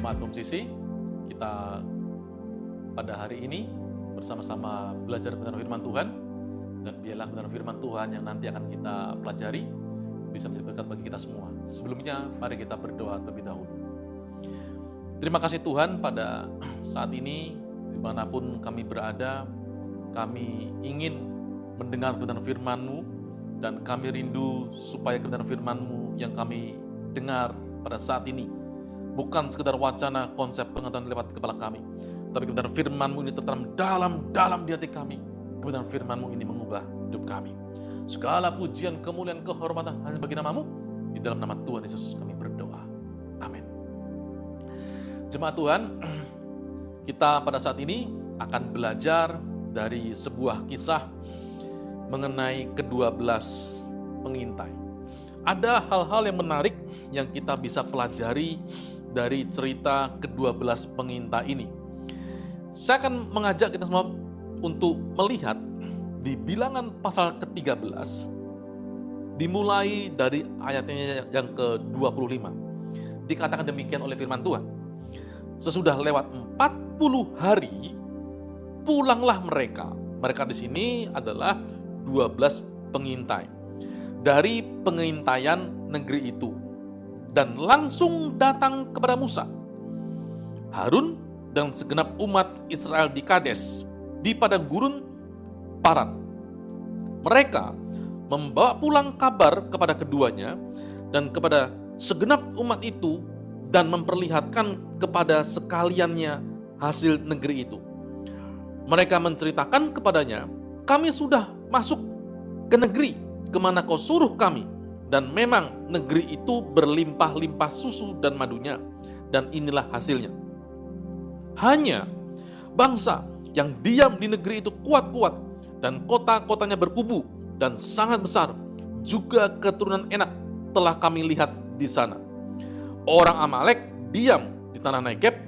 Jemaat Komsisi, kita pada hari ini bersama-sama belajar kebenaran firman Tuhan, dan biarlah kebenaran firman Tuhan yang nanti akan kita pelajari bisa menjadi berkat bagi kita semua. Sebelumnya, mari kita berdoa terlebih dahulu. Terima kasih Tuhan, pada saat ini dimanapun kami berada, kami ingin mendengar kebenaran firman-Mu, dan kami rindu supaya kebenaran firman-Mu yang kami dengar pada saat ini bukan sekedar wacana konsep pengetahuan lewat kepala kami, tapi kebenaran firman-Mu ini tertanam dalam di hati kami. Kebenaran firman-Mu ini mengubah hidup kami. Segala pujian, kemuliaan, kehormatan hanya bagi nama-Mu. Di dalam nama Tuhan Yesus kami berdoa. Amin. Jemaat Tuhan, kita pada saat ini akan belajar dari sebuah kisah mengenai ke-12 pengintai. Ada hal-hal yang menarik yang kita bisa pelajari dari cerita ke-12 pengintai ini. Saya akan mengajak kita semua untuk melihat di Bilangan pasal ke-13, dimulai dari ayatnya yang ke-25. Dikatakan demikian oleh firman Tuhan. Sesudah lewat 40 hari, pulanglah mereka. Mereka di sini adalah 12 pengintai dari pengintaian negeri itu, dan langsung datang kepada Musa, Harun, dan segenap umat Israel di Kades, di padang gurun Paran. Mereka membawa pulang kabar kepada keduanya dan kepada segenap umat itu, dan memperlihatkan kepada sekaliannya hasil negeri itu. Mereka menceritakan kepadanya, kami sudah masuk ke negeri kemana kau suruh kami, dan memang negeri itu berlimpah-limpah susu dan madunya, dan inilah hasilnya. Hanya bangsa yang diam di negeri itu kuat-kuat, dan kota-kotanya berkubu dan sangat besar, juga keturunan Enak telah kami lihat di sana. Orang Amalek diam di tanah Negeb,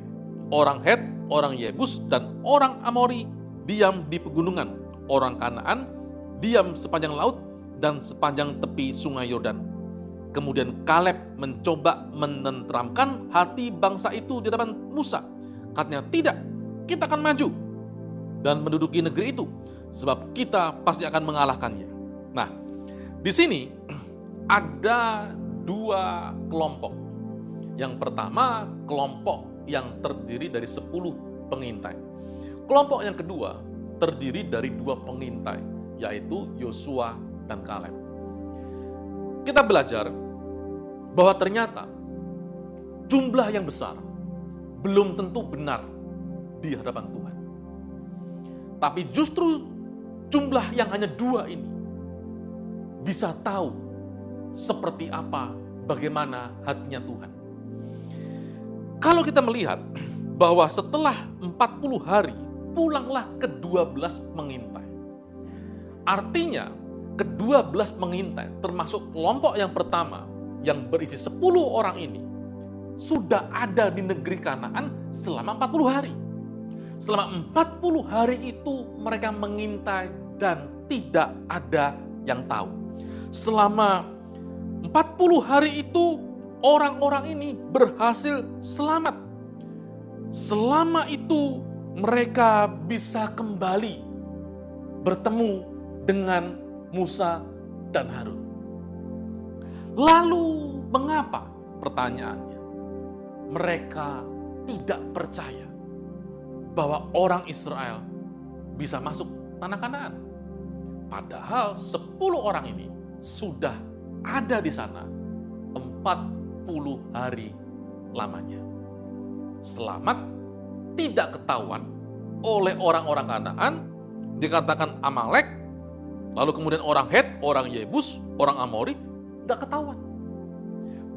orang Het, orang Yebus, dan orang Amori diam di pegunungan. Orang Kanaan diam sepanjang laut dan sepanjang tepi sungai Yordan. Kemudian Kaleb mencoba menenteramkan hati bangsa itu di hadapan Musa. Katanya, tidak, kita akan maju dan menduduki negeri itu, sebab kita pasti akan mengalahkannya. Nah, di sini ada dua kelompok. Yang pertama, kelompok yang terdiri dari 10 pengintai. Kelompok yang kedua terdiri dari 2 pengintai, yaitu Yosua dan Kaleb. Kita belajar bahwa ternyata jumlah yang besar belum tentu benar di hadapan Tuhan. Tapi justru jumlah yang hanya 2 ini bisa tahu seperti apa, bagaimana hatinya Tuhan. Kalau kita melihat bahwa setelah 40 hari, pulanglah ke-12 pengintai. Artinya, ke-12 pengintai, termasuk kelompok yang pertama, yang berisi 10 orang ini, sudah ada di negeri Kanaan selama 40 hari. Selama 40 hari itu mereka mengintai dan tidak ada yang tahu. Selama 40 hari itu orang-orang ini berhasil selamat. Selama itu mereka bisa kembali bertemu dengan Musa dan Harun. Lalu mengapa? Pertanyaannya, mereka tidak percaya bahwa orang Israel bisa masuk tanah Kanaan. Padahal 10 orang ini sudah ada di sana 40 hari lamanya. Selamat tidak ketahuan oleh orang-orang Kanaan, dikatakan Amalek, lalu kemudian orang Het, orang Yebus, orang Amori, tidak ketahuan.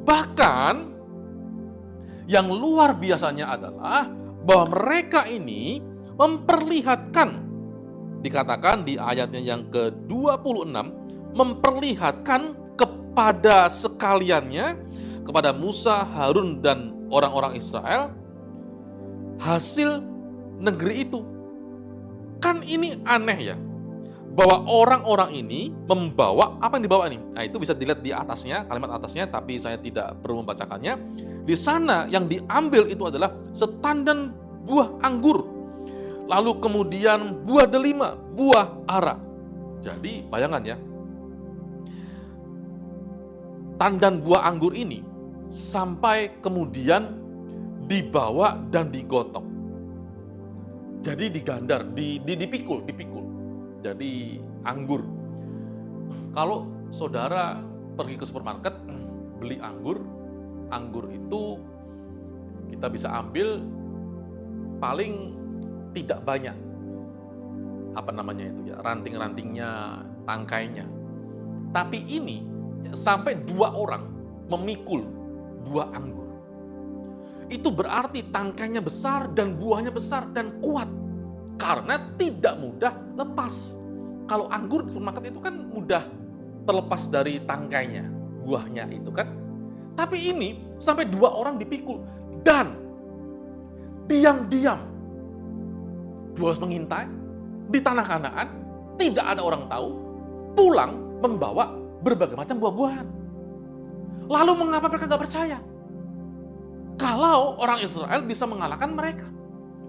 Bahkan yang luar biasanya adalah bahwa mereka ini memperlihatkan, dikatakan di ayatnya yang ke-26, memperlihatkan kepada sekaliannya, kepada Musa, Harun, dan orang-orang Israel, hasil negeri itu. Kan ini aneh ya, bahwa orang-orang ini membawa apa yang dibawa ini. Nah, itu bisa dilihat di atasnya, kalimat atasnya, tapi saya tidak perlu membacakannya. Di sana yang diambil itu adalah setandan buah anggur, lalu kemudian buah delima, buah ara. Jadi bayangkan ya, tandan buah anggur ini sampai kemudian dibawa dan digotong. Jadi digandar, dipikul. Jadi anggur. Kalau saudara pergi ke supermarket, beli anggur itu kita bisa ambil paling tidak banyak ranting-rantingnya, tangkainya. Tapi ini sampai 2 orang memikul buah anggur. Itu berarti tangkainya besar dan buahnya besar dan kuat. Karena tidak mudah lepas. Kalau anggur di supermarket itu kan mudah terlepas dari tangkainya, buahnya itu kan. Tapi ini sampai 2 orang dipikul. Dan diam-diam 2 mengintai di tanah Kanaan, tidak ada orang tahu, pulang membawa berbagai macam buah-buahan. Lalu mengapa mereka gak percaya? Kalau orang Israel bisa mengalahkan mereka,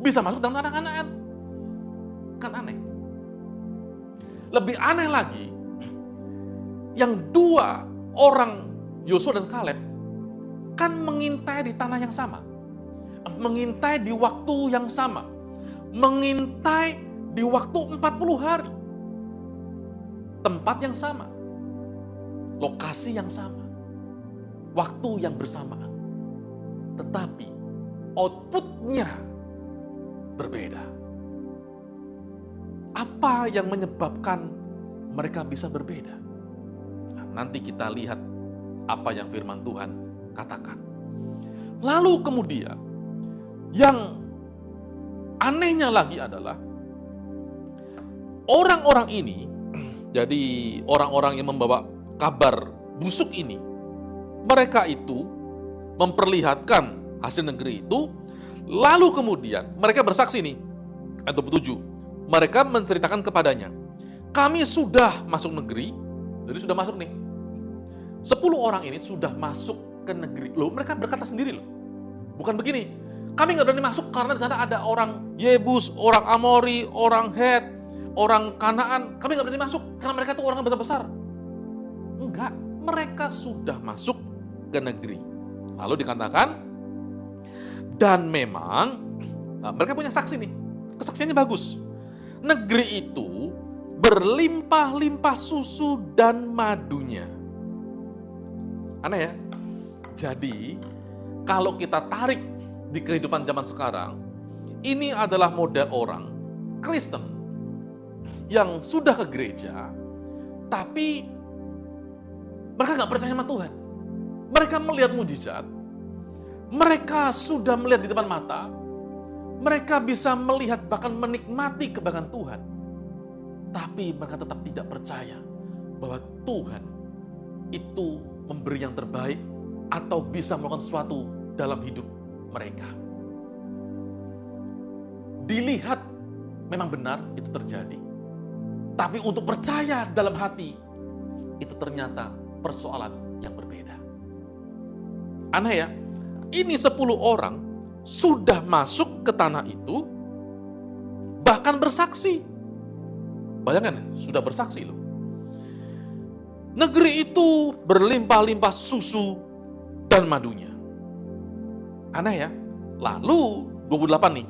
bisa masuk dalam tanah Kanaan. Kan aneh. Lebih aneh lagi, yang 2 orang Yosua dan Kaleb kan mengintai di tanah yang sama. Mengintai di waktu yang sama. Mengintai di waktu 40 hari. Tempat yang sama. Lokasi yang sama. Waktu yang bersamaan. Tetapi outputnya berbeda. Apa yang menyebabkan mereka bisa berbeda? Nah, nanti kita lihat apa yang firman Tuhan katakan. Lalu kemudian yang anehnya lagi adalah orang-orang ini, jadi orang-orang yang membawa kabar busuk ini, mereka itu memperlihatkan hasil negeri itu, lalu kemudian mereka bersaksi nih, ayat 27. Mereka menceritakan kepadanya, kami sudah masuk negeri, jadi sudah masuk nih. 10 orang ini sudah masuk ke negeri. Loh, mereka berkata sendiri loh. Bukan begini, kami nggak berani masuk karena di sana ada orang Yebus, orang Amori, orang Het, orang Kanaan. Kami nggak berani masuk karena mereka itu orang besar-besar. Enggak, mereka sudah masuk ke negeri. Lalu dikatakan, dan memang mereka punya saksi nih, kesaksiannya bagus. Negeri itu berlimpah-limpah susu dan madunya. Aneh ya? Jadi, kalau kita tarik di kehidupan zaman sekarang, ini adalah model orang Kristen yang sudah ke gereja, tapi mereka gak percaya sama Tuhan. Mereka melihat mujizat, mereka sudah melihat di depan mata, mereka bisa melihat bahkan menikmati kebaikan Tuhan. Tapi mereka tetap tidak percaya bahwa Tuhan itu memberi yang terbaik atau bisa melakukan sesuatu dalam hidup mereka. Dilihat memang benar itu terjadi. Tapi untuk percaya dalam hati, itu ternyata persoalan yang berbeda. Aneh ya, ini 10 orang sudah masuk ke tanah itu, bahkan bersaksi. Bayangkan, sudah bersaksi loh. Negeri itu berlimpah-limpah susu dan madunya. Aneh ya. Lalu 28 nih.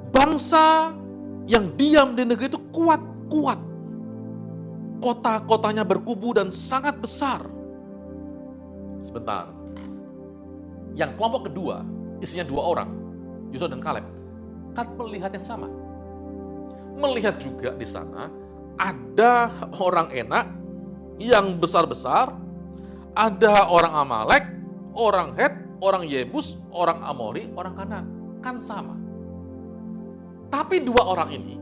Bangsa yang diam di negeri itu kuat-kuat. Kota-kotanya berkubu dan sangat besar. Sebentar. Yang kelompok kedua, isinya 2 orang, Yosua dan Kaleb, kan melihat yang sama. Melihat juga di sana ada orang Enak yang besar-besar, ada orang Amalek, orang Het, orang Yebus, orang Amori, orang Kanaan, kan sama. Tapi 2 orang ini,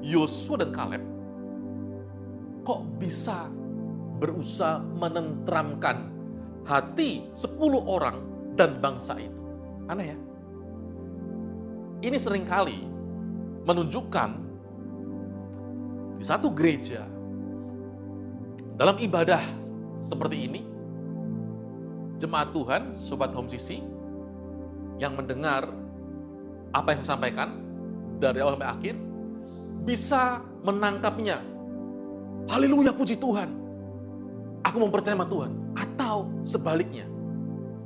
Yosua dan Kaleb, kok bisa berusaha menenteramkan hati 10 orang dan bangsa itu? Aneh ya? Ini seringkali menunjukkan di satu gereja, dalam ibadah seperti ini, jemaat Tuhan, Sobat Home Sisi, yang mendengar apa yang saya sampaikan dari awal sampai akhir, bisa menangkapnya. Haleluya, puji Tuhan. Aku mempercayai sama Tuhan. Atau sebaliknya.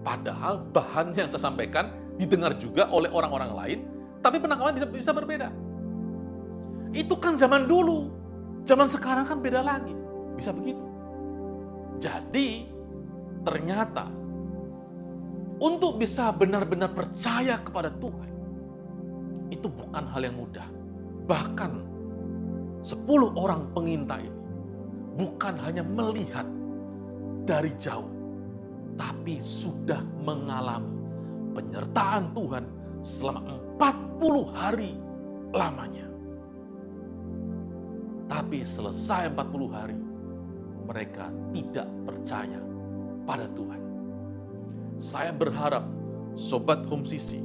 Padahal bahan yang saya sampaikan didengar juga oleh orang-orang lain, tapi penangkapan bisa berbeda. Itu kan zaman dulu. Zaman sekarang kan beda lagi. Bisa begitu. Jadi, ternyata untuk bisa benar-benar percaya kepada Tuhan, itu bukan hal yang mudah. Bahkan 10 orang pengintai ini bukan hanya melihat dari jauh, tapi sudah mengalami penyertaan Tuhan selama 40 hari lamanya. Tapi selesai 40 hari, mereka tidak percaya pada Tuhan. Saya berharap Sobat Home Sisi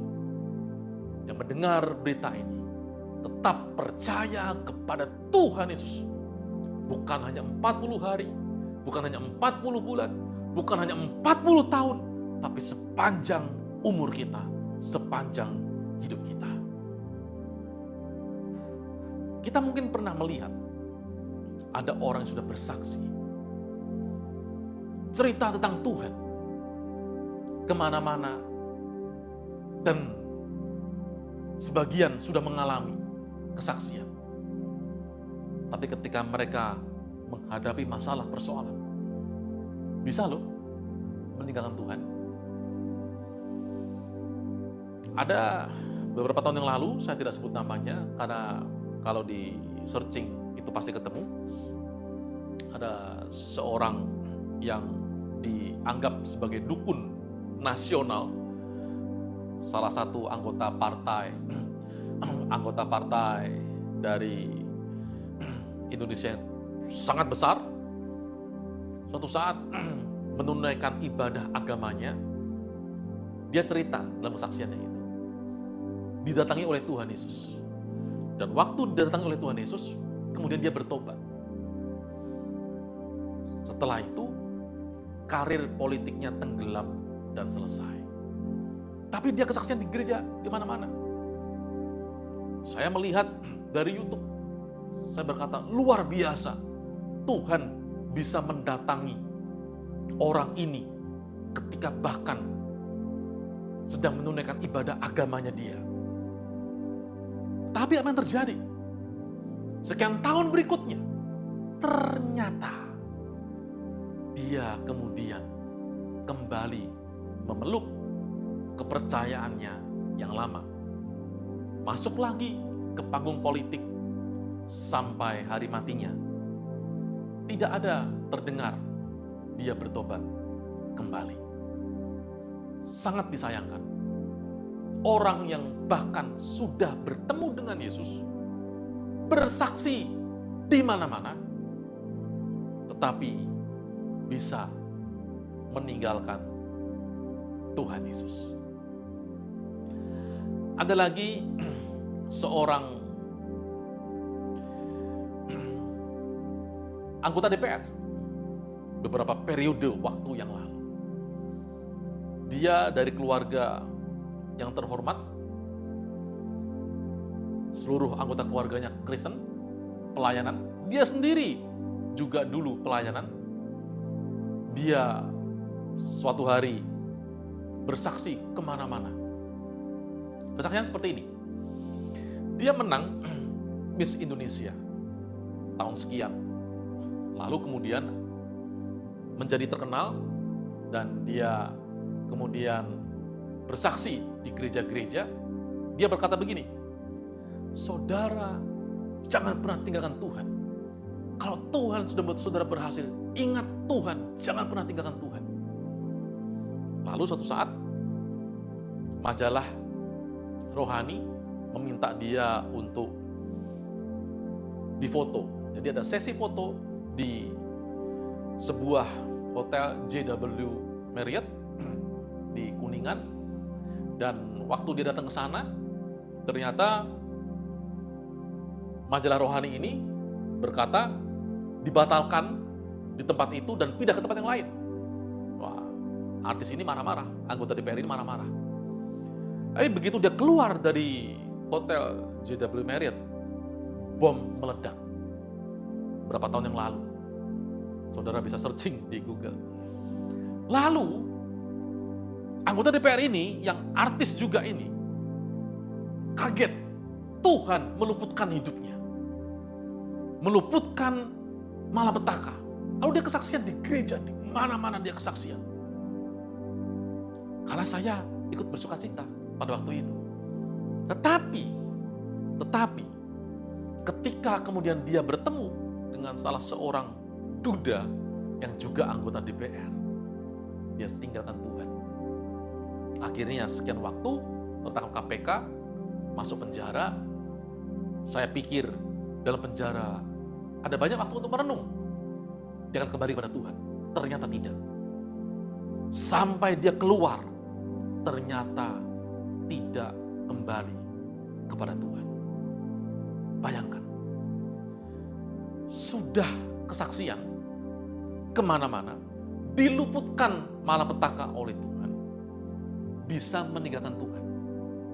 yang mendengar berita ini tetap percaya kepada Tuhan Yesus. Bukan hanya 40 hari, bukan hanya 40 bulan, bukan hanya 40 tahun, tapi sepanjang umur kita, sepanjang hidup kita. Kita mungkin pernah melihat ada orang yang sudah bersaksi, cerita tentang Tuhan kemana-mana, dan sebagian sudah mengalami kesaksian. Tapi ketika mereka menghadapi masalah persoalan, bisa loh meninggalkan Tuhan. Ada beberapa tahun yang lalu, saya tidak sebut namanya, karena kalau di searching itu pasti ketemu. Ada seorang yang dianggap sebagai dukun nasional, salah satu anggota partai dari Indonesia yang sangat besar. Suatu saat menunaikan ibadah agamanya, dia cerita dalam kesaksiannya itu, didatangi oleh Tuhan Yesus. Dan waktu didatangi oleh Tuhan Yesus, kemudian dia bertobat. Setelah itu, karir politiknya tenggelam dan selesai. Tapi dia kesaksian di gereja, di mana-mana. Saya melihat dari YouTube, saya berkata, luar biasa. Tuhan bisa mendatangi orang ini ketika bahkan sedang menunaikan ibadah agamanya dia. Tapi apa yang terjadi? Sekian tahun berikutnya, ternyata dia kemudian kembali memeluk kepercayaannya yang lama. Masuk lagi ke panggung politik sampai hari matinya. Tidak ada terdengar dia bertobat kembali. Sangat disayangkan. Orang yang bahkan sudah bertemu dengan Yesus, bersaksi di mana-mana, tetapi bisa meninggalkan Tuhan Yesus. Ada lagi seorang anggota DPR beberapa periode waktu yang lalu. Dia dari keluarga yang terhormat, seluruh anggota keluarganya Kristen, pelayanan. Dia sendiri juga dulu pelayanan. Dia suatu hari bersaksi kemana-mana. Kesaksian seperti ini. Dia menang Miss Indonesia tahun sekian. Lalu kemudian menjadi terkenal dan dia kemudian bersaksi di gereja-gereja. Dia berkata begini, saudara jangan pernah tinggalkan Tuhan. Kalau Tuhan sudah membuat saudara berhasil, ingat Tuhan, jangan pernah tinggalkan Tuhan. Lalu suatu saat, majalah rohani meminta dia untuk difoto. Jadi ada sesi foto di sebuah hotel JW Marriott di Kuningan. Dan waktu dia datang ke sana, ternyata majalah rohani ini berkata dibatalkan di tempat itu dan pindah ke tempat yang lain. Wah, artis ini marah-marah, anggota DPR ini marah-marah. Tapi begitu dia keluar dari hotel JW Marriott, bom meledak. Berapa tahun yang lalu. Saudara bisa searching di Google. Lalu, anggota DPR ini, yang artis juga ini, kaget. Tuhan meluputkan hidupnya. Meluputkan malapetaka. Lalu dia kesaksian di gereja, di mana-mana dia kesaksian. Karena saya ikut bersukacita pada waktu itu. Tetapi, ketika kemudian dia bertemu dengan salah seorang duda yang juga anggota DPR, dia tinggalkan Tuhan. Akhirnya sekian waktu tertangkap KPK, masuk penjara. Saya pikir dalam penjara ada banyak waktu untuk merenung. Dia akan kembali kepada Tuhan. Ternyata tidak. Sampai dia keluar, ternyata tidak kembali kepada Tuhan. Bayangkan, sudah kesaksian kemana-mana, diluputkan malapetaka oleh Tuhan, bisa meninggalkan Tuhan.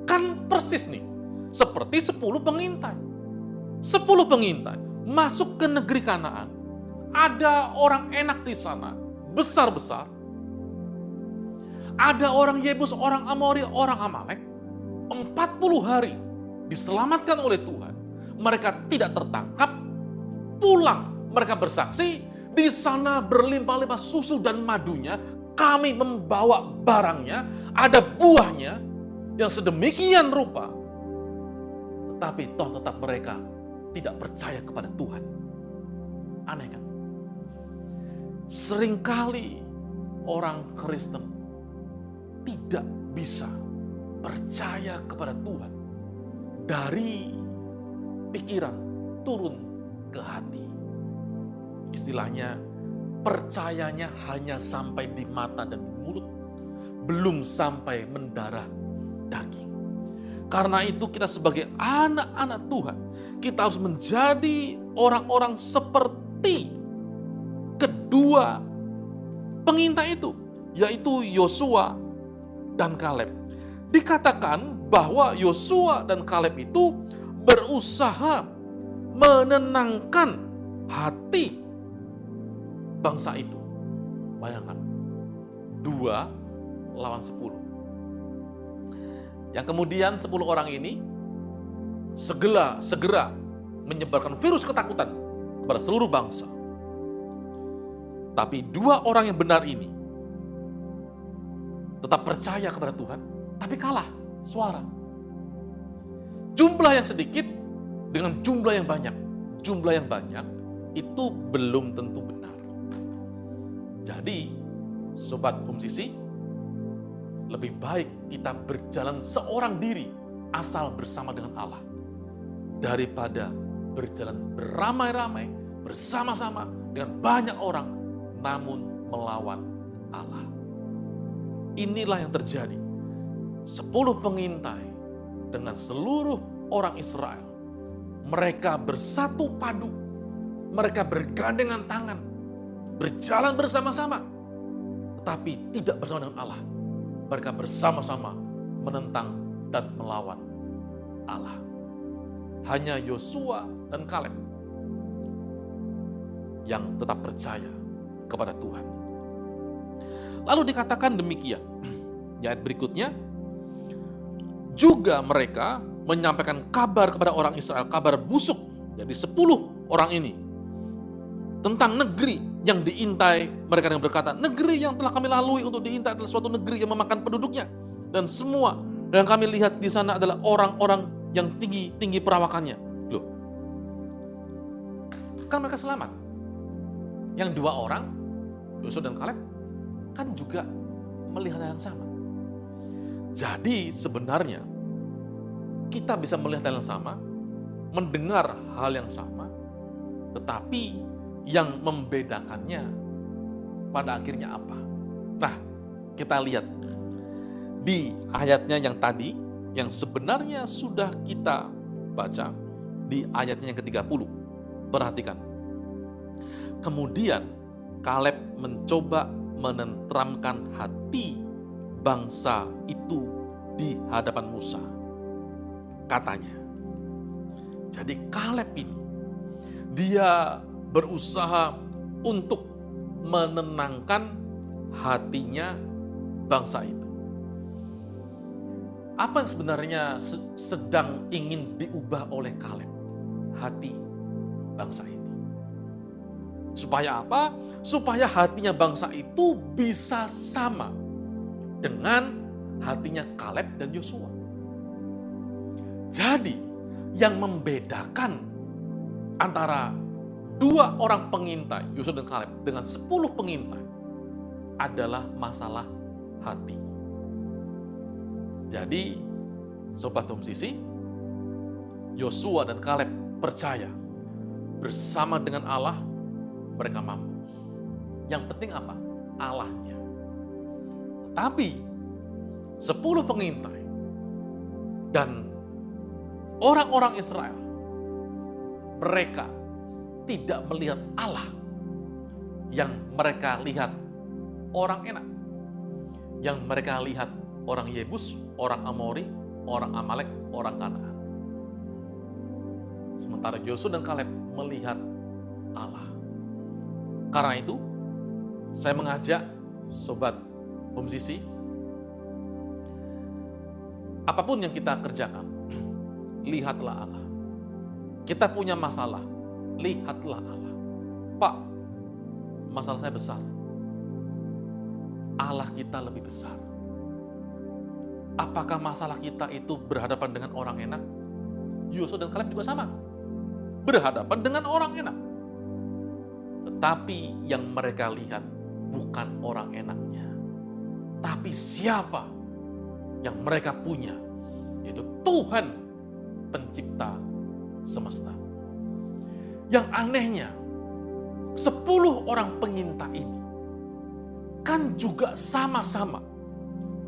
Kan persis nih, seperti 10 pengintai. 10 pengintai masuk ke negeri Kanaan, ada orang enak di sana, besar-besar. Ada orang Yebus, orang Amori, orang Amalek. 40 hari diselamatkan oleh Tuhan. Mereka tidak tertangkap, pulang. Mereka bersaksi, di sana berlimpah-limpah susu dan madunya. Kami membawa barangnya, ada buahnya yang sedemikian rupa. Tetapi toh tetap mereka tidak percaya kepada Tuhan. Aneh kan? Seringkali orang Kristen tidak bisa percaya kepada Tuhan dari pikiran turun ke hati. Istilahnya, percayanya hanya sampai di mata dan di mulut, belum sampai mendarah daging. Karena itu kita sebagai anak-anak Tuhan, kita harus menjadi orang-orang seperti kedua pengintai itu, yaitu Yosua dan Kaleb. Dikatakan bahwa Yosua dan Kaleb itu berusaha menenangkan hati bangsa itu. Bayangkan, 2 lawan 10. Yang kemudian 10 orang ini segera menyebarkan virus ketakutan kepada seluruh bangsa. Tapi 2 orang yang benar ini tetap percaya kepada Tuhan, tapi kalah suara. Jumlah yang sedikit dengan jumlah yang banyak. Jumlah yang banyak itu belum tentu benar. Jadi, Sobat Home Sisi, lebih baik kita berjalan seorang diri asal bersama dengan Allah daripada berjalan beramai-ramai bersama-sama dengan banyak orang namun melawan Allah. Inilah yang terjadi. 10 pengintai dengan seluruh orang Israel. Mereka bersatu padu. Mereka bergandengan tangan. Berjalan bersama-sama. Tetapi tidak bersama dengan Allah. Mereka bersama-sama menentang dan melawan Allah. Hanya Yosua dan Kaleb yang tetap percaya kepada Tuhan. Lalu dikatakan demikian. Di ayat berikutnya, juga mereka menyampaikan kabar kepada orang Israel, kabar busuk. Jadi 10 orang ini tentang negeri yang diintai. Mereka yang berkata, negeri yang telah kami lalui untuk diintai adalah suatu negeri yang memakan penduduknya. Dan semua yang kami lihat di sana adalah orang-orang yang tinggi perawakannya. Loh, kan mereka selamat. Yang 2 orang, Yosua dan Kaleb, kan juga melihat hal yang sama. Jadi sebenarnya kita bisa melihat hal yang sama, mendengar hal yang sama, tetapi yang membedakannya pada akhirnya apa? Nah, kita lihat di ayatnya yang tadi, yang sebenarnya sudah kita baca di ayatnya yang ke-30. Perhatikan. Kemudian Kaleb mencoba menenteramkan hati bangsa itu di hadapan Musa. Katanya, jadi Kaleb ini, dia berusaha untuk menenangkan hatinya bangsa itu. Apa yang sebenarnya sedang ingin diubah oleh Kaleb? Hati bangsa itu. Supaya apa? Supaya hatinya bangsa itu bisa sama dengan hatinya Kaleb dan Yosua. Jadi, yang membedakan antara 2 orang pengintai, Yosua dan Kaleb, dengan 10 pengintai adalah masalah hati. Jadi, Sobat Home Sisi, Yosua dan Kaleb percaya bersama dengan Allah mereka mampu. Yang penting apa? Allahnya. Tapi 10 pengintai dan orang-orang Israel, mereka tidak melihat Allah. Yang mereka lihat orang enak. Yang mereka lihat orang Yebus, orang Amori, orang Amalek, orang Kanaan. Sementara Yosua dan Kaleb melihat Allah. Karena itu, saya mengajak Sobat Home Sisi, apapun yang kita kerjakan, lihatlah Allah. Kita punya masalah, lihatlah Allah. Pak, masalah saya besar. Allah kita lebih besar. Apakah masalah kita itu berhadapan dengan orang enak? Yosua dan Kaleb juga sama. Berhadapan dengan orang enak. Tetapi yang mereka lihat bukan orang enaknya. Tapi siapa yang mereka punya? Yaitu Tuhan pencipta semesta. Yang anehnya, 10 orang pengintai ini kan juga sama-sama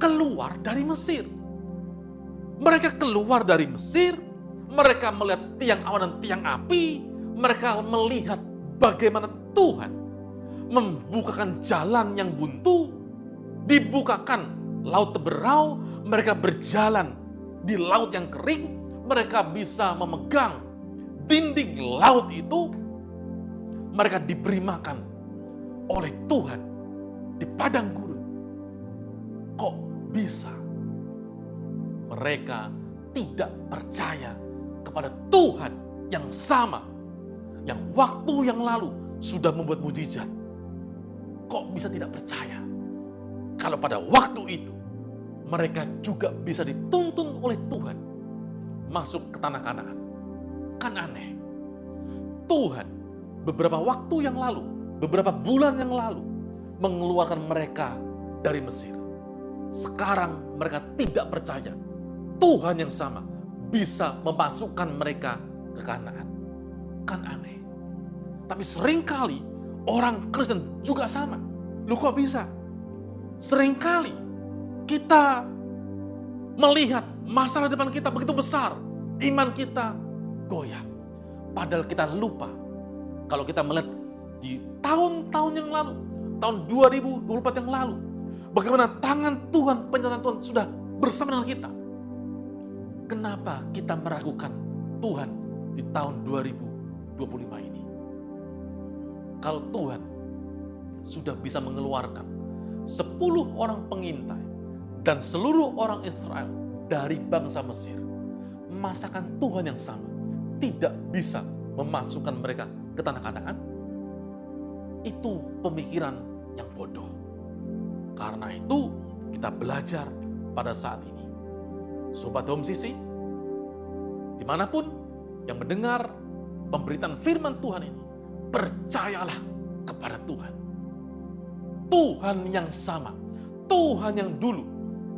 keluar dari Mesir. Mereka keluar dari Mesir, mereka melihat tiang awan dan tiang api, mereka melihat bagaimana Tuhan membukakan jalan yang buntu, dibukakan laut berau, mereka berjalan di laut yang kering, mereka bisa memegang dinding laut itu, mereka diberi makan oleh Tuhan di padang gurun. Kok bisa mereka tidak percaya kepada Tuhan yang sama, yang waktu yang lalu sudah membuat mujizat? Kok bisa tidak percaya kalau pada waktu itu mereka juga bisa dituntun oleh Tuhan masuk ke tanah Kanaan? Kan aneh. Tuhan beberapa waktu yang lalu, beberapa bulan yang lalu mengeluarkan mereka dari Mesir. Sekarang mereka tidak percaya Tuhan yang sama bisa memasukkan mereka ke Kanaan. Kan aneh. Tapi seringkali orang Kristen juga sama. Loh kok bisa? Seringkali kita melihat masalah depan kita begitu besar, iman kita goyah. Padahal kita lupa kalau kita melihat di tahun-tahun yang lalu, tahun 2024 yang lalu, bagaimana tangan Tuhan, penyertaan Tuhan sudah bersama dengan kita. Kenapa kita meragukan Tuhan di tahun 2025 ini? Kalau Tuhan sudah bisa mengeluarkan 10 orang pengintai dan seluruh orang Israel dari bangsa Mesir, masakan Tuhan yang sama tidak bisa memasukkan mereka ke tanah Kanaan? Itu pemikiran yang bodoh. Karena itu kita belajar pada saat ini. Sobat Home Sisi, dimanapun yang mendengar pemberitaan firman Tuhan ini, percayalah kepada Tuhan. Tuhan yang sama, Tuhan yang dulu,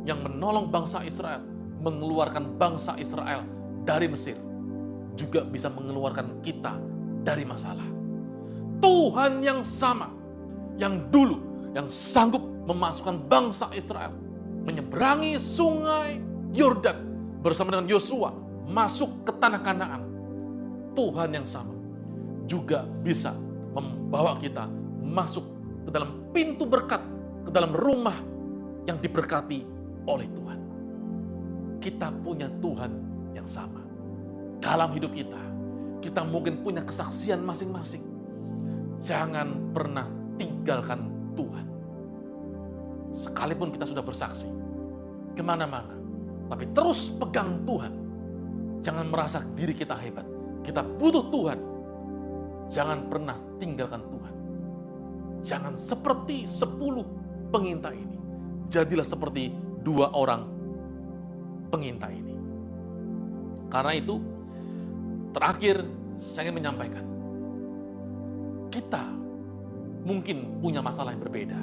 yang menolong bangsa Israel, mengeluarkan bangsa Israel dari Mesir, juga bisa mengeluarkan kita dari masalah. Tuhan yang sama, yang dulu, yang sanggup memasukkan bangsa Israel menyeberangi sungai Yordan bersama dengan Yosua masuk ke tanah Kanaan. Tuhan yang sama juga bisa membawa kita masuk ke dalam pintu berkat, ke dalam rumah yang diberkati oleh Tuhan. Kita punya Tuhan yang sama. Dalam hidup kita mungkin punya kesaksian masing-masing. Jangan pernah tinggalkan Tuhan. Sekalipun kita sudah bersaksi kemana-mana, tapi terus pegang Tuhan. Jangan merasa diri kita hebat. Kita butuh Tuhan. Jangan pernah tinggalkan Tuhan. Jangan seperti 10 pengintai ini. Jadilah seperti 2 orang pengintai ini. Karena itu, terakhir saya ingin menyampaikan, kita mungkin punya masalah yang berbeda,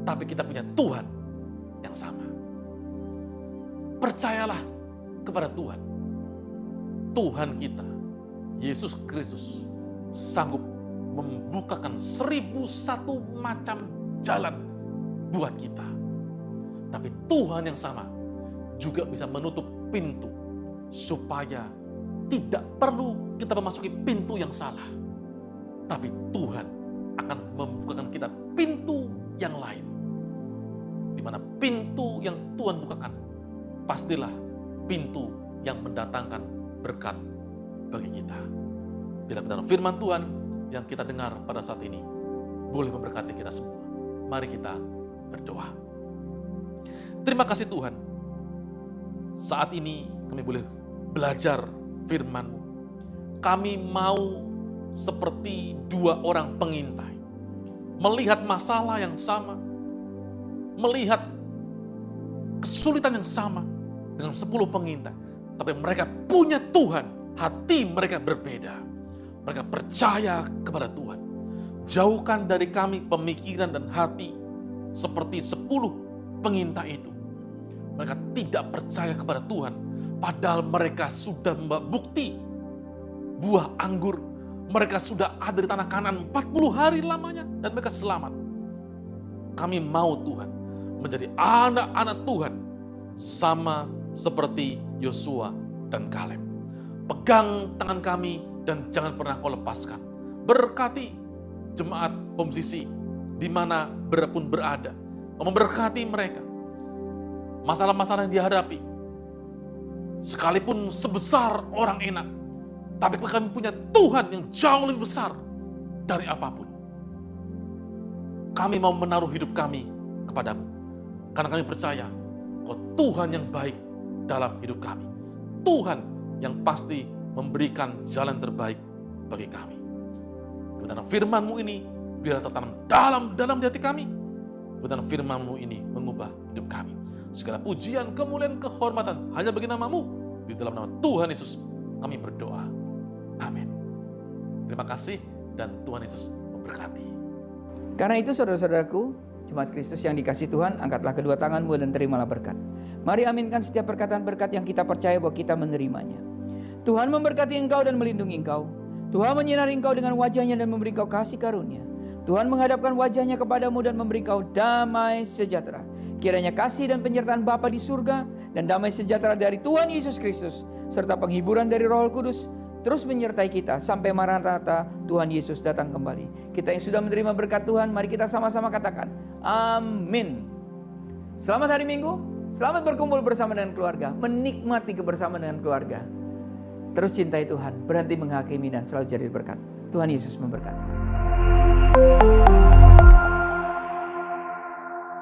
tapi kita punya Tuhan yang sama. Percayalah kepada Tuhan. Tuhan kita, Yesus Kristus, sanggup membukakan 1001 macam jalan buat kita. Tapi Tuhan yang sama juga bisa menutup pintu supaya tidak perlu kita memasuki pintu yang salah. Tapi Tuhan akan membukakan kita pintu yang lain. Di mana pintu yang Tuhan bukakan, pastilah pintu yang mendatangkan berkat bagi kita. Bila benar firman Tuhan yang kita dengar pada saat ini boleh memberkati kita semua. Mari kita berdoa. Terima kasih Tuhan. Saat ini kami boleh belajar firman-Mu. Kami mau seperti 2 orang pengintai. Melihat masalah yang sama. Melihat kesulitan yang sama dengan 10 pengintai. Tapi mereka punya Tuhan. Hati mereka berbeda. Mereka percaya kepada Tuhan. Jauhkan dari kami pemikiran dan hati seperti 10 pengintai itu. Mereka tidak percaya kepada Tuhan, padahal mereka sudah membawa bukti buah anggur. Mereka sudah ada di tanah Kanaan 40 hari lamanya dan mereka selamat. Kami mau Tuhan menjadi anak-anak Tuhan sama seperti Yosua dan Kaleb. Pegang tangan kami dan jangan pernah Kau lepaskan. Berkati jemaat Homsisi di mana pun berada. Memberkati mereka. Masalah-masalah yang dihadapi. Sekalipun sebesar orang enak, tapi kami punya Tuhan yang jauh lebih besar dari apapun. Kami mau menaruh hidup kami kepadamu. Karena kami percaya Kau Tuhan yang baik dalam hidup kami. Tuhan yang pasti memberikan jalan terbaik bagi kami. Kebenaran firman-Mu ini biar tertanam dalam di hati kami. Kebenaran firman-Mu ini mengubah hidup kami. Segala pujian, kemuliaan, kehormatan hanya bagi nama-Mu. Di dalam nama Tuhan Yesus kami berdoa. Amin. Terima kasih dan Tuhan Yesus memberkati. Karena itu saudara-saudaraku, Jemaat Kristus yang dikasihi Tuhan, angkatlah kedua tanganmu dan terimalah berkat. Mari aminkan setiap perkataan berkat yang kita percaya bahwa kita menerimanya. Tuhan memberkati engkau dan melindungi engkau. Tuhan menyinari engkau dengan wajahnya dan memberi engkau kasih karunia. Tuhan menghadapkan wajahnya kepadamu dan memberi engkau damai sejahtera. Kiranya kasih dan penyertaan Bapa di surga dan damai sejahtera dari Tuhan Yesus Kristus serta penghiburan dari Roh Kudus terus menyertai kita sampai Maranatha Tuhan Yesus datang kembali. Kita yang sudah menerima berkat Tuhan, mari kita sama-sama katakan amin. Selamat hari Minggu, selamat berkumpul bersama dengan keluarga, menikmati kebersamaan dengan keluarga. Terus cintai Tuhan, berhenti menghakimi dan selalu jadi berkat. Tuhan Yesus memberkati.